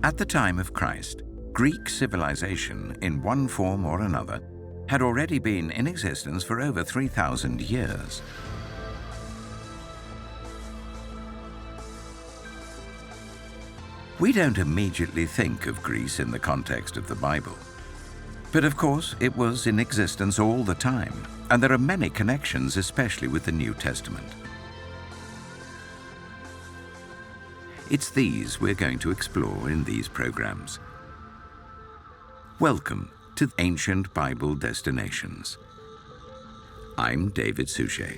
At the time of Christ, Greek civilization, in one form or another, had already been in existence for over 3,000 years. We don't immediately think of Greece in the context of the Bible. But of course, it was in existence all the time, and there are many connections, especially with the New Testament. It's these we're going to explore in these programs. Welcome to Ancient Bible Destinations. I'm David Suchet.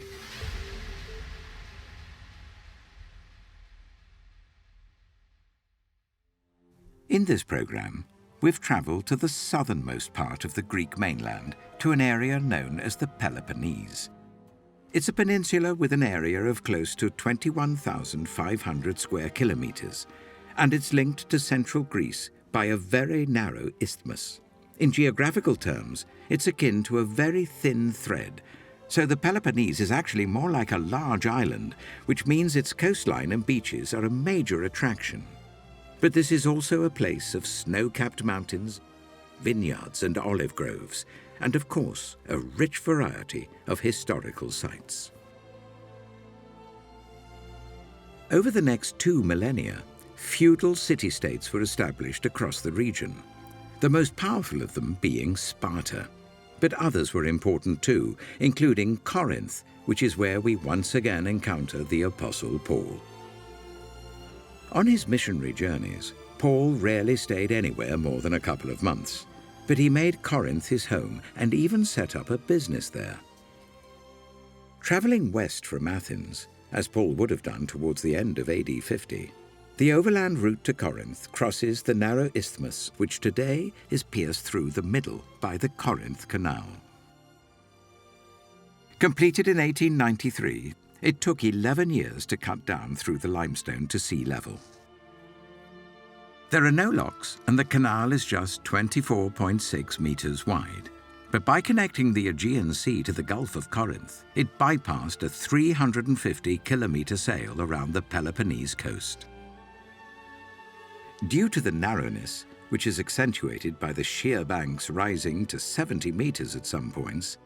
In this program, we've traveled to the southernmost part of the Greek mainland, to an area known as the Peloponnese. It's a peninsula with an area of close to 21,500 square kilometers, and it's linked to central Greece by a very narrow isthmus. In geographical terms, it's akin to a very thin thread, so the Peloponnese is actually more like a large island, which means its coastline and beaches are a major attraction. But this is also a place of snow-capped mountains, vineyards and olive groves, and of course, a rich variety of historical sites. Over the next 2 millennia, feudal city-states were established across the region, the most powerful of them being Sparta. But others were important too, including Corinth, which is where we once again encounter the Apostle Paul. On his missionary journeys, Paul rarely stayed anywhere more than a couple of months, but he made Corinth his home and even set up a business there. Traveling west from Athens, as Paul would have done towards the end of AD 50, the overland route to Corinth crosses the narrow isthmus which today is pierced through the middle by the Corinth Canal. Completed in 1893, it took 11 years to cut down through the limestone to sea level. There are no locks, and the canal is just 24.6 meters wide. But by connecting the Aegean Sea to the Gulf of Corinth, it bypassed a 350-kilometer sail around the Peloponnese coast. Due to the narrowness, which is accentuated by the sheer banks rising to 70 meters at some points,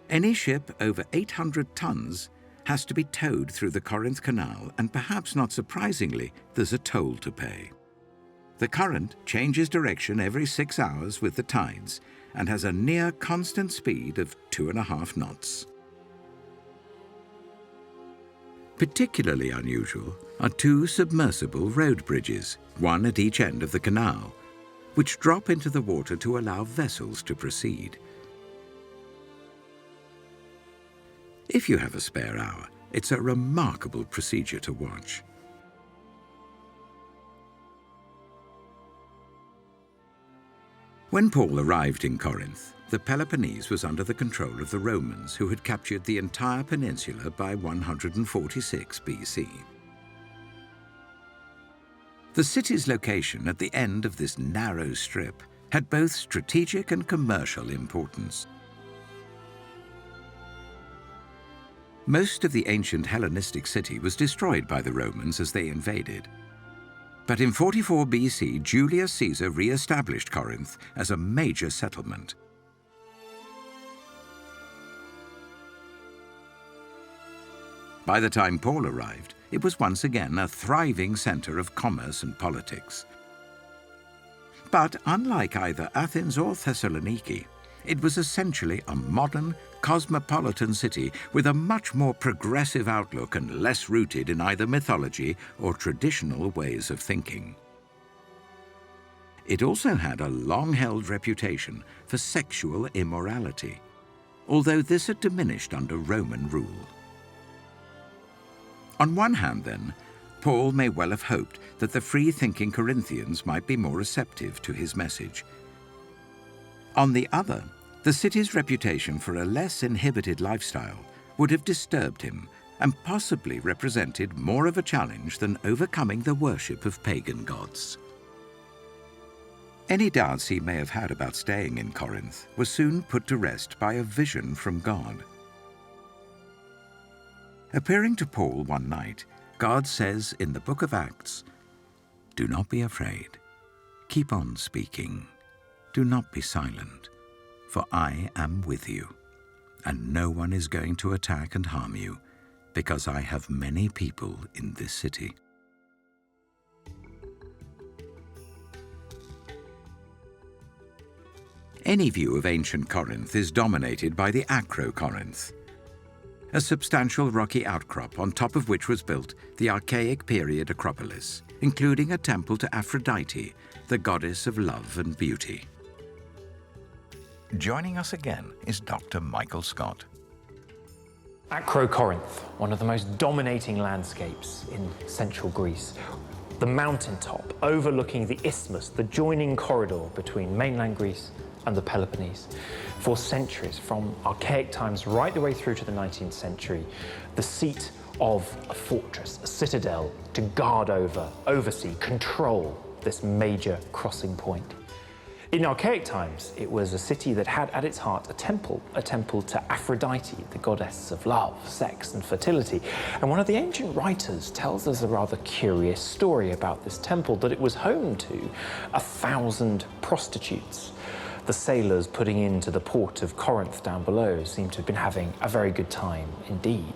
any ship over 800 tons has to be towed through the Corinth Canal, and perhaps not surprisingly, there's a toll to pay. The current changes direction every 6 hours with the tides and has a near constant speed of 2.5 knots. Particularly unusual are 2 submersible road bridges, one at each end of the canal, which drop into the water to allow vessels to proceed. If you have a spare hour, it's a remarkable procedure to watch. When Paul arrived in Corinth, the Peloponnese was under the control of the Romans, who had captured the entire peninsula by 146 BC. The city's location at the end of this narrow strip had both strategic and commercial importance. Most of the ancient Hellenistic city was destroyed by the Romans as they invaded. But in 44 BC, Julius Caesar re-established Corinth as a major settlement. By the time Paul arrived, it was once again a thriving center of commerce and politics. But unlike either Athens or Thessaloniki, it was essentially a modern, cosmopolitan city with a much more progressive outlook and less rooted in either mythology or traditional ways of thinking. It also had a long-held reputation for sexual immorality, although this had diminished under Roman rule. On one hand, then, Paul may well have hoped that the free-thinking Corinthians might be more receptive to his message. On the other, the city's reputation for a less inhibited lifestyle would have disturbed him and possibly represented more of a challenge than overcoming the worship of pagan gods. Any doubts he may have had about staying in Corinth were soon put to rest by a vision from God. Appearing to Paul one night, God says in the book of Acts, "Do not be afraid. Keep on speaking. Do not be silent, for I am with you, and no one is going to attack and harm you, because I have many people in this city. Any view of ancient Corinth is dominated by the Acrocorinth, a substantial rocky outcrop on top of which was built the archaic period Acropolis, including a temple to Aphrodite, the goddess of love and beauty. Joining us again is Dr. Michael Scott. Acrocorinth, one of the most dominating landscapes in central Greece. The mountaintop overlooking the isthmus, the joining corridor between mainland Greece and the Peloponnese. For centuries, from archaic times right the way through to the 19th century, the seat of a fortress, a citadel, to guard over, oversee, control this major crossing point. In archaic times, it was a city that had at its heart a temple to Aphrodite, the goddess of love, sex, and fertility. And one of the ancient writers tells us a rather curious story about this temple, that it was home to 1,000 prostitutes. The sailors putting into the port of Corinth down below seem to have been having a very good time indeed.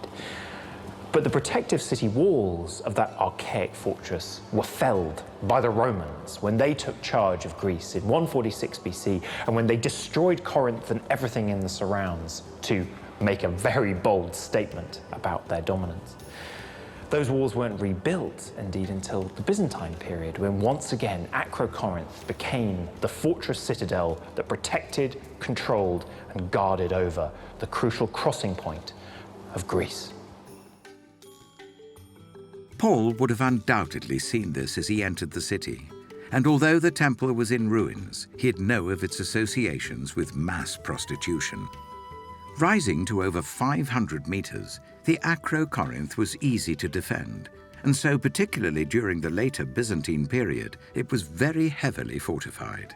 But the protective city walls of that archaic fortress were felled by the Romans when they took charge of Greece in 146 BC, and when they destroyed Corinth and everything in the surrounds to make a very bold statement about their dominance. Those walls weren't rebuilt, indeed, until the Byzantine period, when once again Acrocorinth became the fortress citadel that protected, controlled, and guarded over the crucial crossing point of Greece. Paul would have undoubtedly seen this as he entered the city, and although the temple was in ruins, he'd know of its associations with mass prostitution. Rising to over 500 meters, the Acrocorinth was easy to defend, and so particularly during the later Byzantine period, it was very heavily fortified.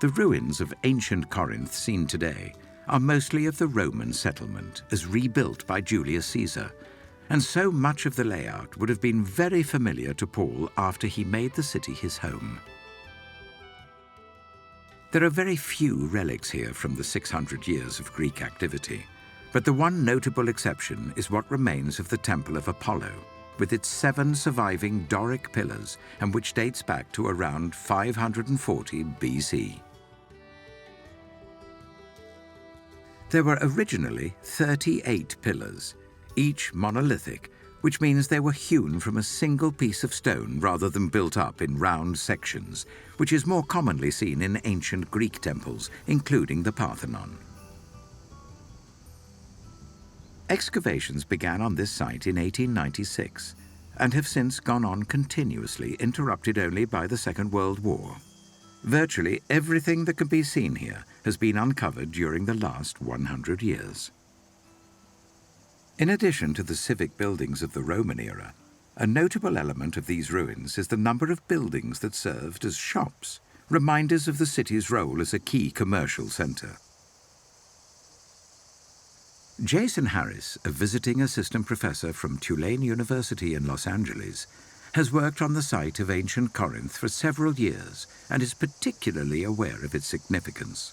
The ruins of ancient Corinth seen today are mostly of the Roman settlement as rebuilt by Julius Caesar, and so much of the layout would have been very familiar to Paul after he made the city his home. There are very few relics here from the 600 years of Greek activity, but the one notable exception is what remains of the Temple of Apollo, with its 7 surviving Doric pillars, and which dates back to around 540 BC. There were originally 38 pillars, each monolithic, which means they were hewn from a single piece of stone rather than built up in round sections, which is more commonly seen in ancient Greek temples, including the Parthenon. Excavations began on this site in 1896 and have since gone on continuously, interrupted only by the Second World War. Virtually everything that can be seen here has been uncovered during the last 100 years. In addition to the civic buildings of the Roman era, a notable element of these ruins is the number of buildings that served as shops, reminders of the city's role as a key commercial center. Jason Harris, a visiting assistant professor from Tulane University in Los Angeles, has worked on the site of ancient Corinth for several years and is particularly aware of its significance.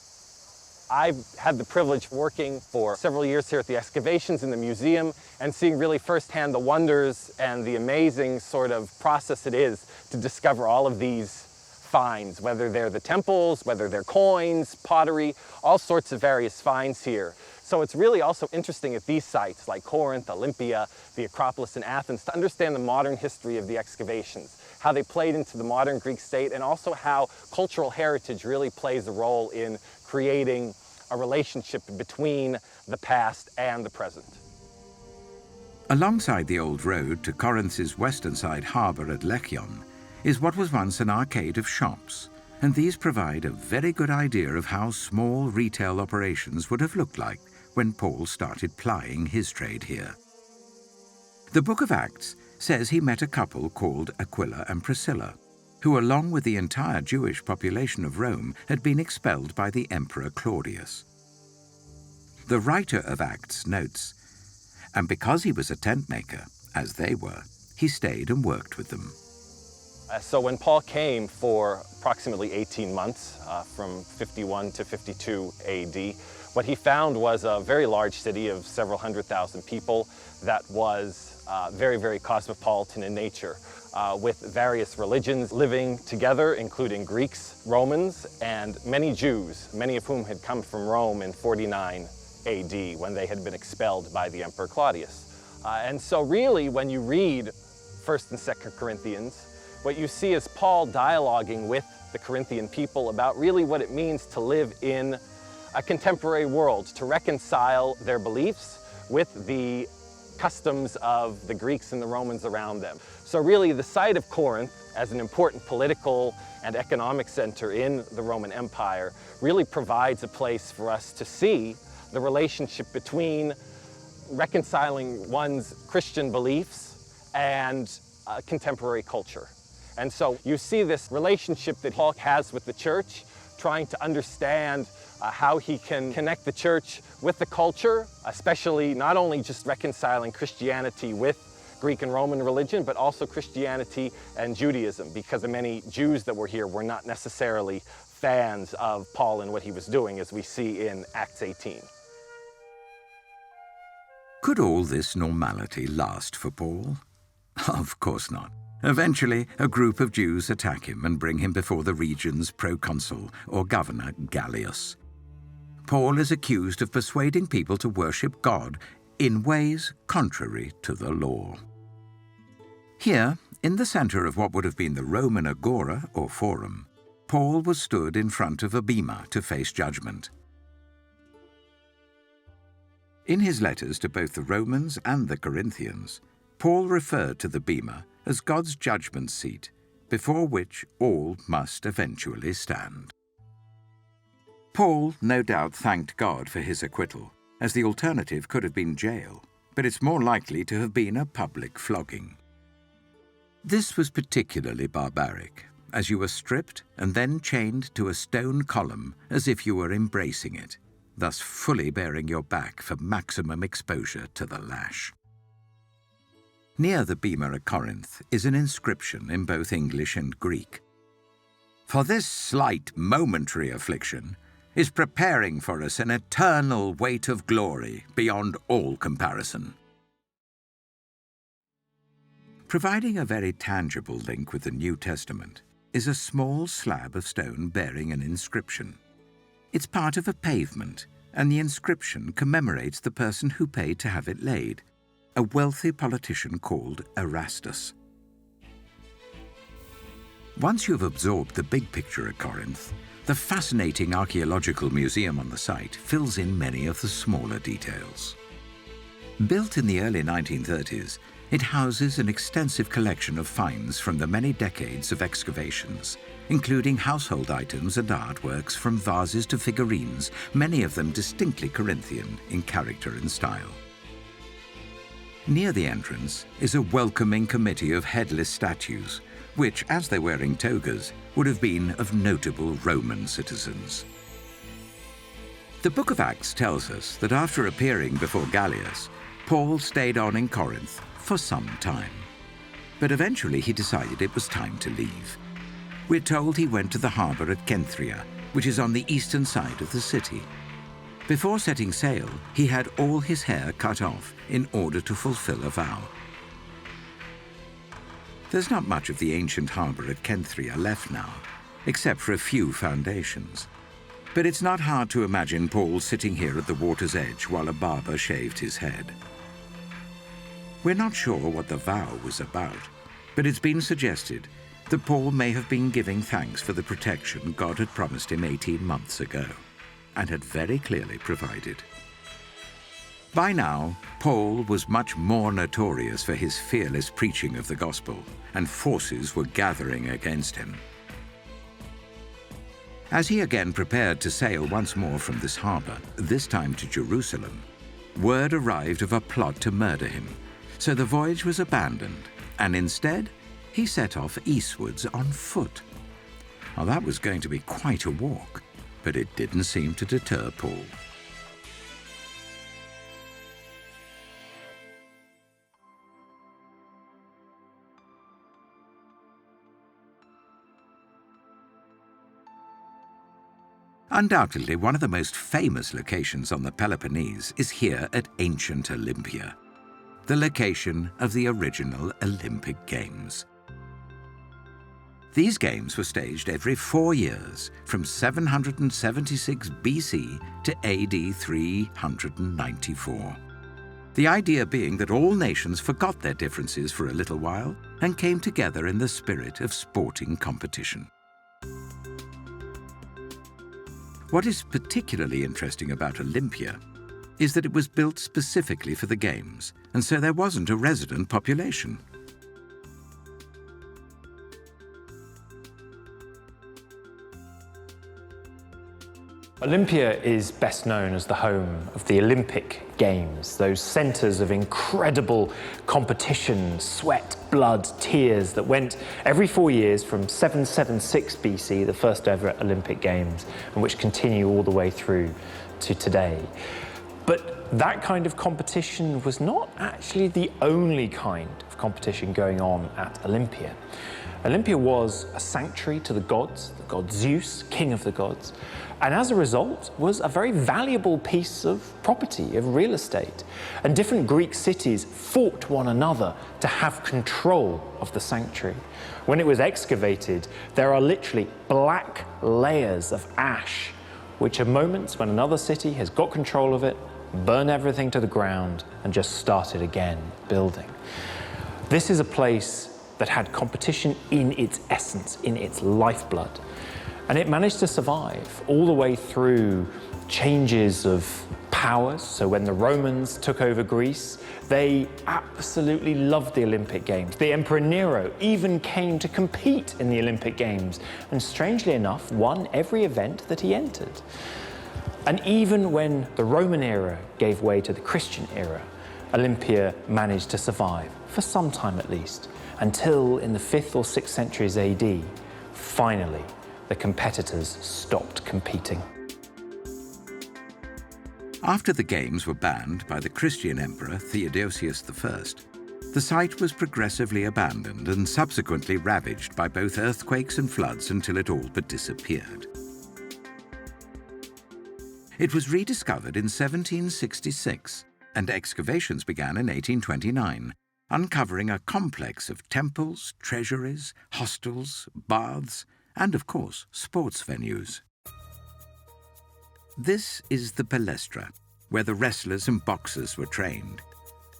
I've had the privilege of working for several years here at the excavations in the museum and seeing really firsthand the wonders and the amazing sort of process it is to discover all of these finds, whether they're the temples, whether they're coins, pottery, all sorts of various finds here. So it's really also interesting at these sites like Corinth, Olympia, the Acropolis in Athens to understand the modern history of the excavations, how they played into the modern Greek state, and also how cultural heritage really plays a role in creating a relationship between the past and the present. Alongside the old road to Corinth's western side harbour at Lechion is what was once an arcade of shops, and these provide a very good idea of how small retail operations would have looked like when Paul started plying his trade here. The Book of Acts says he met a couple called Aquila and Priscilla, who along with the entire Jewish population of Rome had been expelled by the Emperor Claudius. The writer of Acts notes, "And because he was a tent maker, as they were, he stayed and worked with them." So when Paul came for approximately 18 months, from 51 to 52 AD, what he found was a very large city of several 100,000 people that was very, very cosmopolitan in nature, with various religions living together, including Greeks, Romans, and many Jews, many of whom had come from Rome in 49 AD when they had been expelled by the Emperor Claudius. And so really, when you read 1st and 2nd Corinthians, what you see is Paul dialoguing with the Corinthian people about really what it means to live in a contemporary world, to reconcile their beliefs with the customs of the Greeks and the Romans around them. So really the site of Corinth, as an important political and economic center in the Roman Empire, really provides a place for us to see the relationship between reconciling one's Christian beliefs and contemporary culture. And so you see this relationship that Paul has with the church, trying to understand how he can connect the church with the culture, especially not only just reconciling Christianity with Greek and Roman religion, but also Christianity and Judaism, because the many Jews that were here were not necessarily fans of Paul and what he was doing, as we see in Acts 18. Could all this normality last for Paul? Of course not. Eventually, a group of Jews attack him and bring him before the region's proconsul, or governor, Gallus. Paul is accused of persuading people to worship God in ways contrary to the law. Here, in the center of what would have been the Roman agora, or forum, Paul was stood in front of a Bema to face judgment. In his letters to both the Romans and the Corinthians, Paul referred to the Bema as God's judgment seat, before which all must eventually stand. Paul no doubt thanked God for his acquittal, as the alternative could have been jail, but it's more likely to have been a public flogging. This was particularly barbaric, as you were stripped and then chained to a stone column as if you were embracing it, thus fully baring your back for maximum exposure to the lash. Near the Bema at Corinth is an inscription in both English and Greek. "For this slight momentary affliction is preparing for us an eternal weight of glory beyond all comparison." Providing a very tangible link with the New Testament is a small slab of stone bearing an inscription. It's part of a pavement, and the inscription commemorates the person who paid to have it laid, a wealthy politician called Erastus. Once you've absorbed the big picture at Corinth, the fascinating archaeological museum on the site fills in many of the smaller details. Built in the early 1930s, it houses an extensive collection of finds from the many decades of excavations, including household items and artworks from vases to figurines, many of them distinctly Corinthian in character and style. Near the entrance is a welcoming committee of headless statues, which, as they're wearing togas, would have been of notable Roman citizens. The Book of Acts tells us that after appearing before Gallus, Paul stayed on in Corinth for some time. But eventually he decided it was time to leave. We're told he went to the harbour at Kenthria, which is on the eastern side of the city. Before setting sail, he had all his hair cut off in order to fulfill a vow. There's not much of the ancient harbour at Kenthria left now, except for a few foundations. But it's not hard to imagine Paul sitting here at the water's edge while a barber shaved his head. We're not sure what the vow was about, but it's been suggested that Paul may have been giving thanks for the protection God had promised him 18 months ago, and had very clearly provided. By now, Paul was much more notorious for his fearless preaching of the gospel, and forces were gathering against him. As he again prepared to sail once more from this harbour, this time to Jerusalem, word arrived of a plot to murder him, so the voyage was abandoned, and instead, he set off eastwards on foot. Now that was going to be quite a walk, but it didn't seem to deter Paul. Undoubtedly, one of the most famous locations on the Peloponnese is here at ancient Olympia, the location of the original Olympic Games. These games were staged every 4 years, from 776 BC to AD 394. The idea being that all nations forgot their differences for a little while and came together in the spirit of sporting competition. What is particularly interesting about Olympia is that it was built specifically for the Games, and so there wasn't a resident population. Olympia is best known as the home of the Olympic Games, those centres of incredible competition, sweat, blood, tears that went every 4 years from 776 BC, the first ever Olympic Games, and which continue all the way through to today. But that kind of competition was not actually the only kind of competition going on at Olympia. Olympia was a sanctuary to the god Zeus, king of the gods, and as a result was a very valuable piece of property, of real estate. And different Greek cities fought one another to have control of the sanctuary. When it was excavated, there are literally black layers of ash, which are moments when another city has got control of it, burn everything to the ground, and just started again building. This is a place that had competition in its essence, in its lifeblood. And it managed to survive all the way through changes of powers. So when the Romans took over Greece, they absolutely loved the Olympic Games. The Emperor Nero even came to compete in the Olympic Games, and strangely enough, won every event that he entered. And even when the Roman era gave way to the Christian era, Olympia managed to survive, for some time at least, until in the 5th or 6th centuries AD, finally, the competitors stopped competing. After the Games were banned by the Christian Emperor Theodosius I, the site was progressively abandoned and subsequently ravaged by both earthquakes and floods until it all but disappeared. It was rediscovered in 1766, and excavations began in 1829, uncovering a complex of temples, treasuries, hostels, baths, and of course, sports venues. This is the Palestra, where the wrestlers and boxers were trained,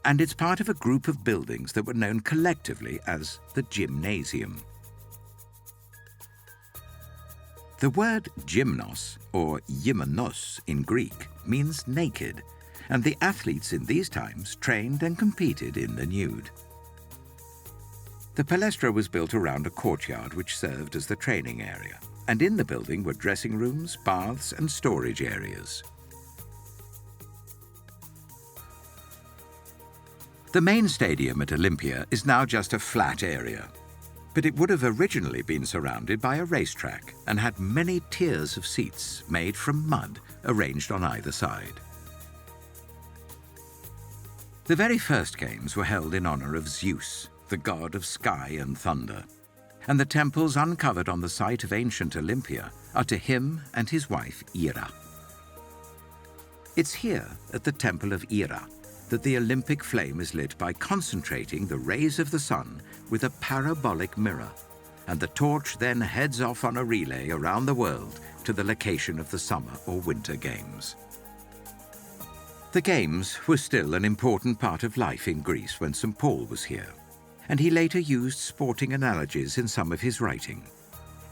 and it's part of a group of buildings that were known collectively as the Gymnasium. The word gymnos, or gymnos in Greek, means naked, and the athletes in these times trained and competed in the nude. The Palestra was built around a courtyard which served as the training area, and in the building were dressing rooms, baths, and storage areas. The main stadium at Olympia is now just a flat area, but it would have originally been surrounded by a racetrack and had many tiers of seats made from mud arranged on either side. The very first games were held in honor of Zeus, the god of sky and thunder, and the temples uncovered on the site of ancient Olympia are to him and his wife Ira. It's here, at the temple of Ira, that the Olympic flame is lit by concentrating the rays of the sun with a parabolic mirror, and the torch then heads off on a relay around the world to the location of the summer or winter games. The games were still an important part of life in Greece when St. Paul was here, and he later used sporting analogies in some of his writing,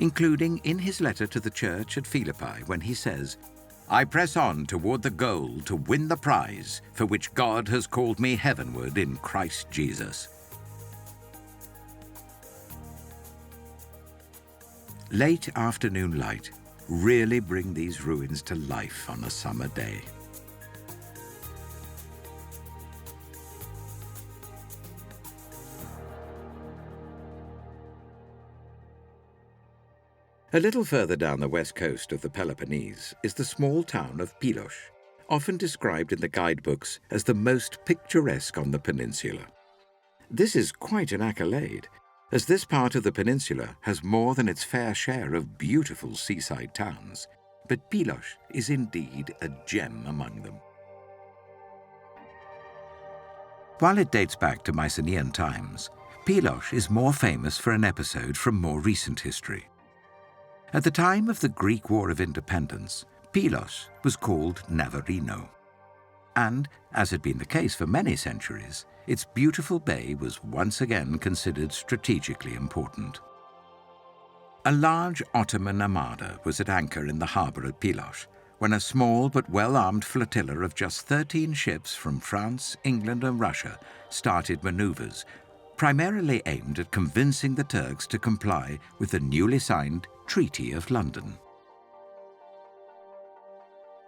including in his letter to the church at Philippi when he says, "I press on toward the goal to win the prize for which God has called me heavenward in Christ Jesus." Late afternoon light really bring these ruins to life on a summer day. A little further down the west coast of the Peloponnese is the small town of Pylos, often described in the guidebooks as the most picturesque on the peninsula. This is quite an accolade, as this part of the peninsula has more than its fair share of beautiful seaside towns, but Pylos is indeed a gem among them. While it dates back to Mycenaean times, Pylos is more famous for an episode from more recent history. At the time of the Greek War of Independence, Pylos was called Navarino. And, as had been the case for many centuries, its beautiful bay was once again considered strategically important. A large Ottoman armada was at anchor in the harbour at Pylos when a small but well-armed flotilla of just 13 ships from France, England and Russia started manoeuvres, primarily aimed at convincing the Turks to comply with the newly signed Treaty of London.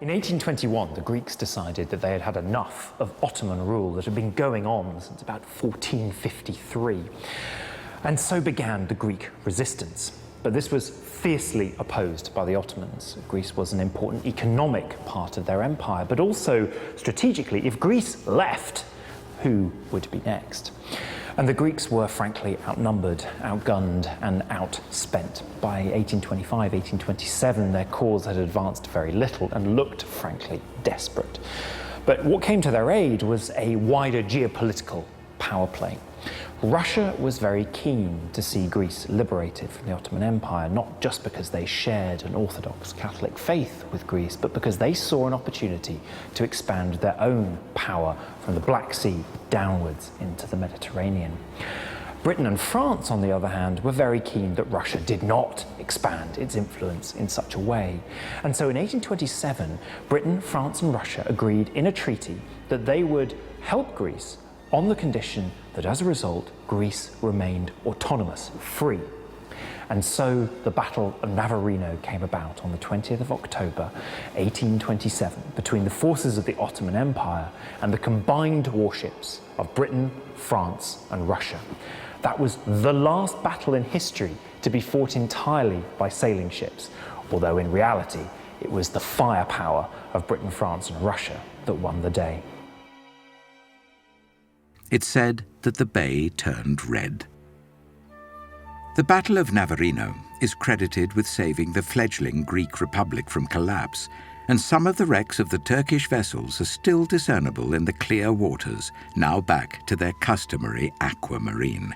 In 1821, the Greeks decided that they had had enough of Ottoman rule that had been going on since about 1453. And so began the Greek resistance. But this was fiercely opposed by the Ottomans. Greece was an important economic part of their empire, but also strategically, if Greece left, who would be next? And the Greeks were frankly outnumbered, outgunned and outspent. By 1825, 1827, their cause had advanced very little and looked frankly desperate. But what came to their aid was a wider geopolitical power play. Russia was very keen to see Greece liberated from the Ottoman Empire, not just because they shared an Orthodox Catholic faith with Greece, but because they saw an opportunity to expand their own power from the Black Sea downwards into the Mediterranean. Britain and France, on the other hand, were very keen that Russia did not expand its influence in such a way. And so in 1827, Britain, France and Russia agreed in a treaty that they would help Greece on the condition that as a result, Greece remained autonomous, free. And so the Battle of Navarino came about on the 20th of October, 1827, between the forces of the Ottoman Empire and the combined warships of Britain, France and Russia. That was the last battle in history to be fought entirely by sailing ships, although in reality, it was the firepower of Britain, France and Russia that won the day. It's said that the bay turned red. The Battle of Navarino is credited with saving the fledgling Greek Republic from collapse, and some of the wrecks of the Turkish vessels are still discernible in the clear waters, now back to their customary aquamarine.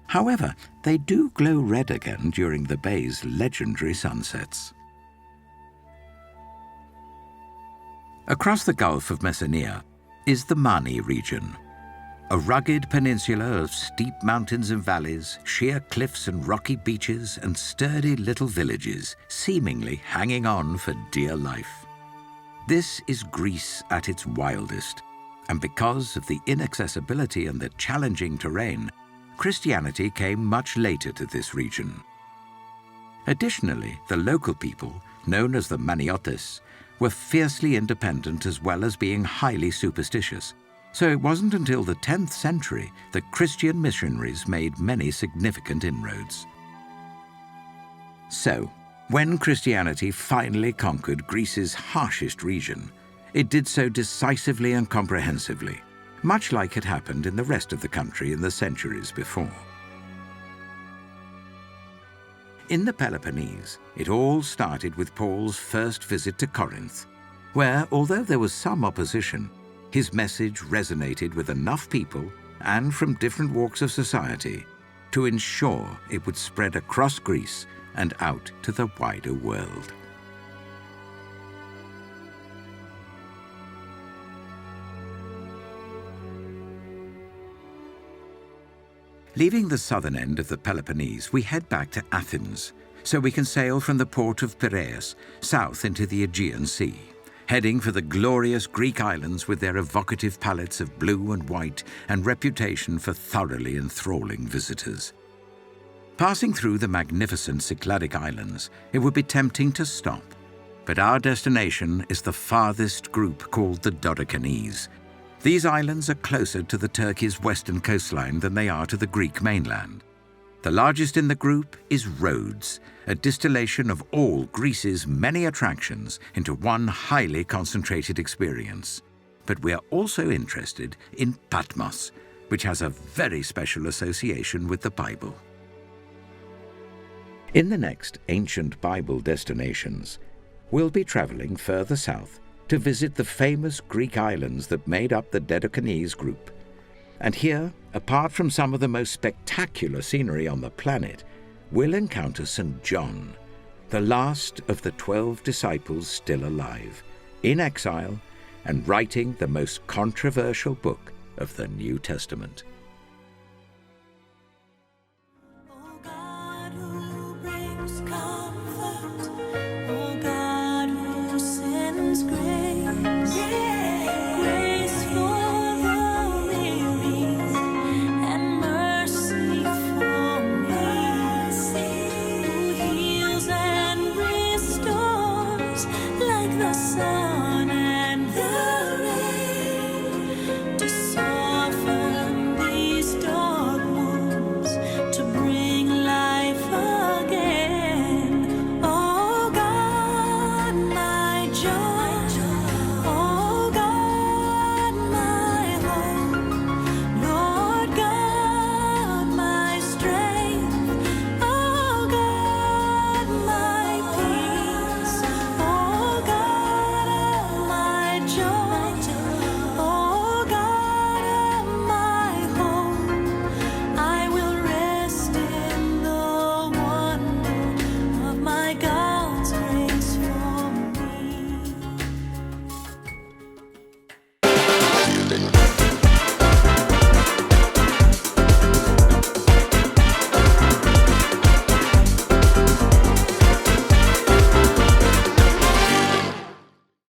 However, they do glow red again during the bay's legendary sunsets. Across the Gulf of Messenia is the Mani region, a rugged peninsula of steep mountains and valleys, sheer cliffs and rocky beaches, and sturdy little villages, seemingly hanging on for dear life. This is Greece at its wildest, and because of the inaccessibility and the challenging terrain, Christianity came much later to this region. Additionally, the local people, known as the Maniotes, were fiercely independent as well as being highly superstitious, so it wasn't until the 10th century that Christian missionaries made many significant inroads. So, when Christianity finally conquered Greece's harshest region, it did so decisively and comprehensively, much like had happened in the rest of the country in the centuries before. In the Peloponnese, it all started with Paul's first visit to Corinth, where, although there was some opposition, his message resonated with enough people, and from different walks of society, to ensure it would spread across Greece and out to the wider world. Leaving the southern end of the Peloponnese, we head back to Athens, so we can sail from the port of Piraeus south into the Aegean Sea, heading for the glorious Greek islands with their evocative palettes of blue and white and reputation for thoroughly enthralling visitors. Passing through the magnificent Cycladic islands, it would be tempting to stop, but our destination is the farthest group called the Dodecanese. These islands are closer to the Turkey's western coastline than they are to the Greek mainland. The largest in the group is Rhodes, a distillation of all Greece's many attractions into one highly concentrated experience. But we are also interested in Patmos, which has a very special association with the Bible. In the next Ancient Bible Destinations, we'll be travelling further south to visit the famous Greek islands that made up the Dedekanese group. And here, apart from some of the most spectacular scenery on the planet, we'll encounter St. John, the last of the 12 disciples still alive, in exile and writing the most controversial book of the New Testament.